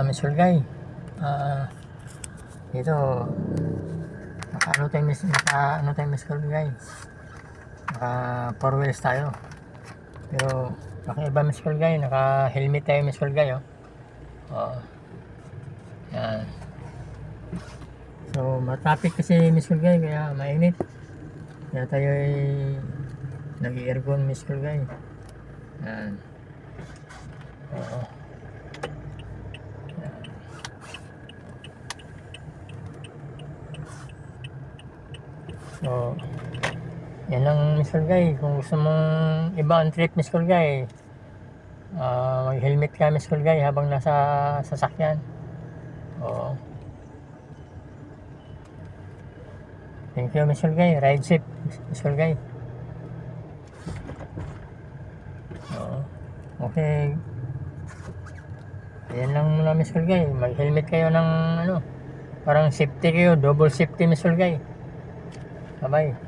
Miss Kulgay, dito, naka Miss Kulgay, naka 4 wheels tayo, pero iba Miss Kulgay, naka helmet tayo Miss Kulgay, oh. Yan. So matraffic kasi Miss Kulgay, kaya mainit, kaya tayo ay nag-aircon Miss Kulgay. Yan. Oo. So, yan lang Miss Kulgay. Kung gusto mong iba ang trip Miss Kulgay, mag-helmet ka Miss Kulgay habang nasa sasakyan. Oo. Thank you Miss Kulgay. Ride safe Miss Kulgay. Oo. Okay. Yan lang muna Miss Kulgay. Mag-helmet kayo ng parang safety kayo. Double safety Miss Kulgay. Bye-bye.